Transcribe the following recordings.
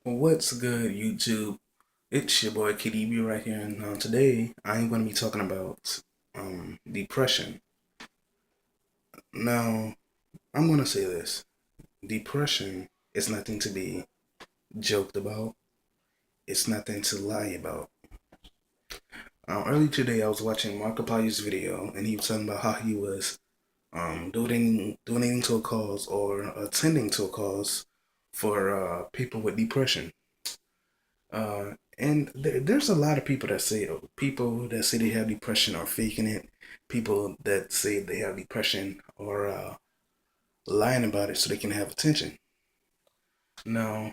What's good, YouTube? It's your boy KDB right here, and today I'm going to be talking about depression. Now, I'm going to say this: depression is nothing to be joked about. It's nothing to lie about. Early today, I was watching Markiplier's video, and he was talking about how he was donating to a cause or attending to a cause for people with depression. And there's a lot of people that say they have depression are faking it. People that say they have depression are lying about it so they can have attention. Now,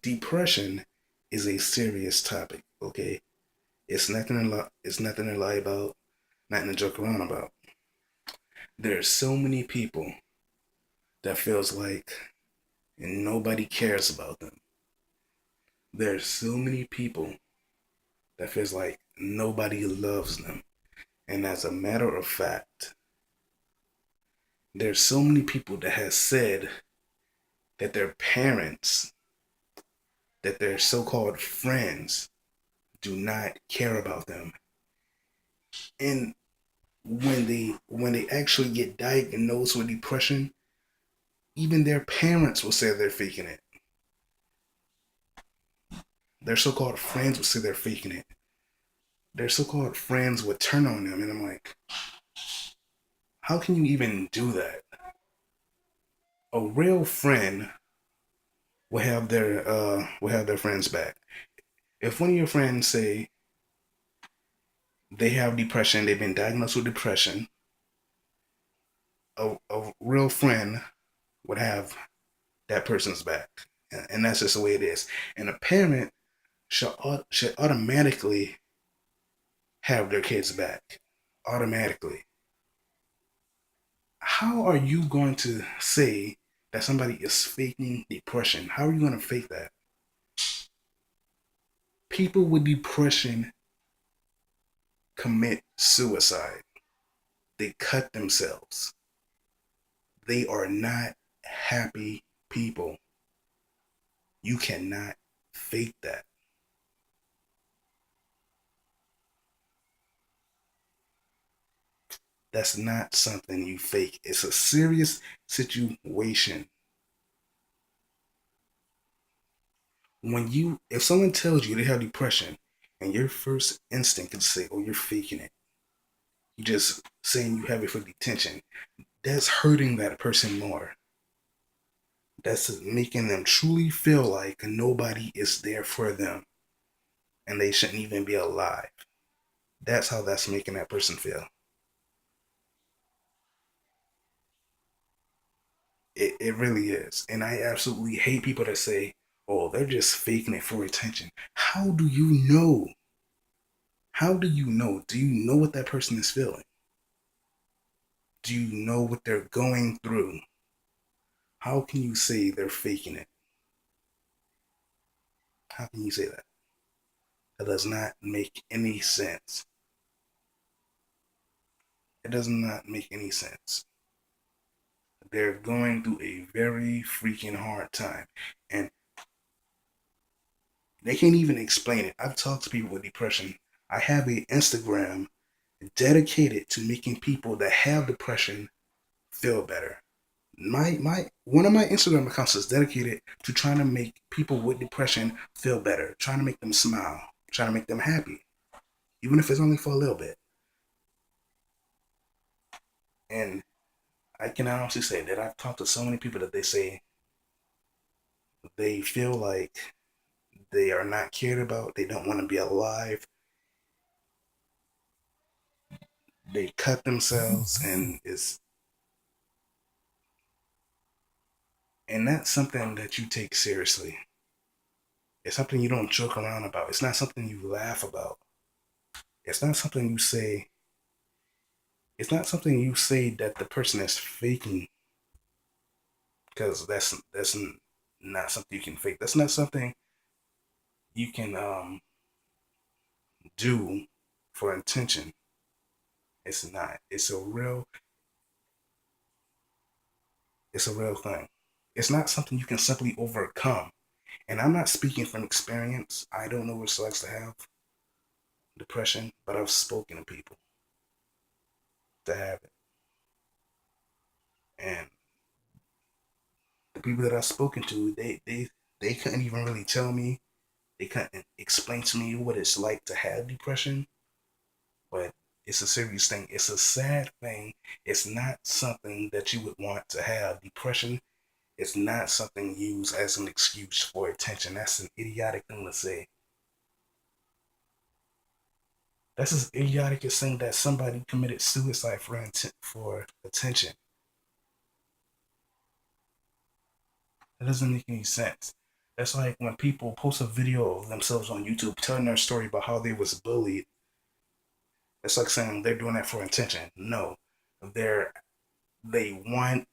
depression is a serious topic. Okay, it's nothing to lie about, nothing to joke around about. There are so many people that feels like nobody cares about them. There's so many people that feels like nobody loves them. And as a matter of fact, there's so many people that has said that their parents, that their so-called friends do not care about them. And when they actually get diagnosed with depression, even their parents will say they're faking it. Their so-called friends will say they're faking it. Their so-called friends would turn on them, and I'm like, how can you even do that? A real friend will have their friends back. If one of your friends say they have depression, they've been diagnosed with depression, a real friend would have that person's back. And that's just the way it is. And a parent should automatically have their kids back. Automatically. How are you going to say that somebody is faking depression? How are you going to fake that? People with depression commit suicide. They cut themselves. They are not happy people. You cannot fake that. That's not something you fake. It's a serious situation. If someone tells you they have depression, and your first instinct is to say, "Oh, you're faking it," you're just saying you have it for detention. That's hurting that person more. That's making them truly feel like nobody is there for them, and they shouldn't even be alive. That's how that's making that person feel. It really is. And I absolutely hate people that say, oh, they're just faking it for attention. How do you know? How do you know? Do you know what that person is feeling? Do you know what they're going through? How can you say they're faking it? How can you say that? That does not make any sense. It does not make any sense. They're going through a very freaking hard time. And they can't even explain it. I've talked to people with depression. I have a Instagram dedicated to making people that have depression feel better. My one of my Instagram accounts is dedicated to trying to make people with depression feel better, trying to make them smile, trying to make them happy, even if it's only for a little bit. And I can honestly say that I've talked to so many people that they say they feel like they are not cared about, they don't want to be alive, they cut themselves, and that's something that you take seriously. It's something you don't joke around about. It's not something you laugh about. It's not something you say. It's not something you say that the person is faking, because that's not something you can fake. That's not something you can do for intention. It's not. It's a real thing. It's not something you can simply overcome. And I'm not speaking from experience. I don't know what it's like to have depression, but I've spoken to people to have it. And the people that I've spoken to, they couldn't even really tell me. They couldn't explain to me what it's like to have depression, but it's a serious thing. It's a sad thing. It's not something that you would want to have. Depression is not something used as an excuse for attention. That's an idiotic thing to say. That's as idiotic as saying that somebody committed suicide for attention. That doesn't make any sense. That's like when people post a video of themselves on YouTube telling their story about how they was bullied. It's like saying they're doing that for attention. No, they're they want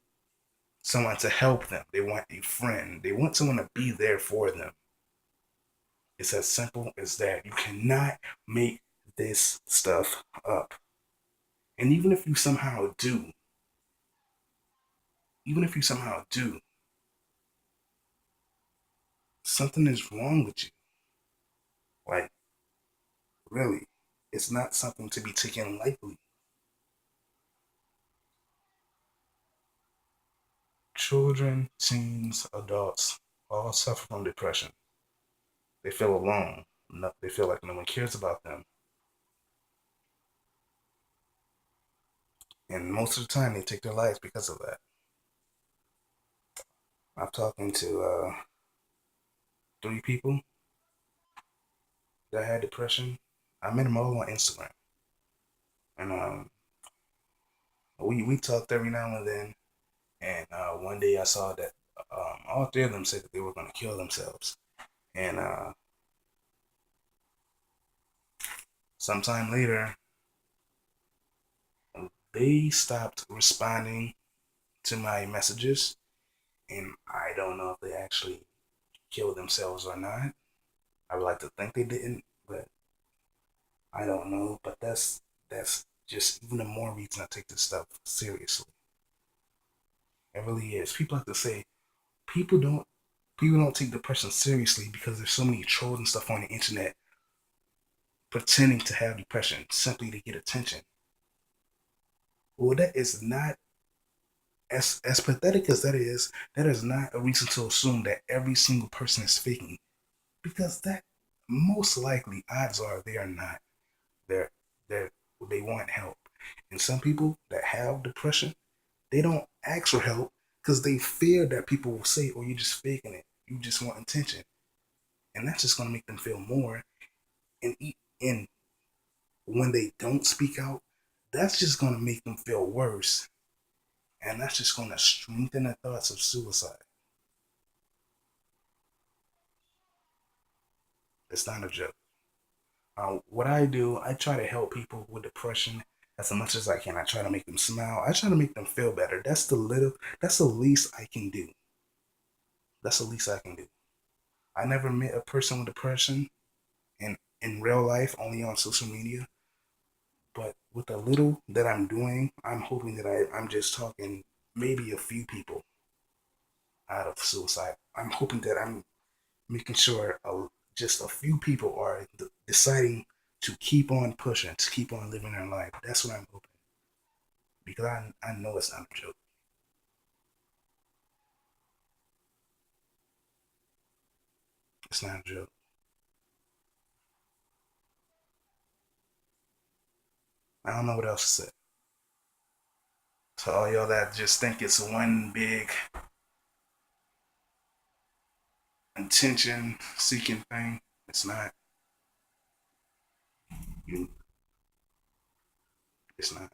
someone to help them. They want a friend. They want someone to be there for them. It's as simple as that. You cannot make this stuff up. And even if you somehow do, something is wrong with you. Like, really, it's not something to be taken lightly. Children, teens, adults all suffer from depression. They feel alone. No, they feel like no one cares about them. And most of the time, they take their lives because of that. I'm talking to 3 people that had depression. I met them all on Instagram. And we talked every now and then. And one day I saw that all 3 of them said that they were going to kill themselves. And sometime later, they stopped responding to my messages. And I don't know if they actually killed themselves or not. I would like to think they didn't, but I don't know. But that's just even a more reason I take this stuff seriously. It really is. People like to say people don't people don't take depression seriously because there's so many trolls and stuff on the internet pretending to have depression simply to get attention. Well, that is not as pathetic as that is. That is not a reason to assume that every single person is faking because that most likely odds are they are not. They're they they want help, and some people that have depression they don't ask for help because they fear that people will say, "Oh, you're just faking it. You just want attention," and that's just gonna make them feel more. And when they don't speak out, that's just gonna make them feel worse, and that's just gonna strengthen the thoughts of suicide. It's not a joke. What I do, I try to help people with depression as much as I can. I try to make them smile. I try to make them feel better. That's the least I can do. That's the least I can do. I never met a person with depression in real life, only on social media. But with the little that I'm doing, I'm hoping that I'm just talking maybe a few people out of suicide. I'm hoping that I'm making sure just a few people are deciding to keep on pushing, to keep on living their life. That's what I'm hoping because I know it's not a joke. It's not a joke. I don't know what else to say. To all y'all that just think it's one big attention seeking thing, it's not. You, it's not.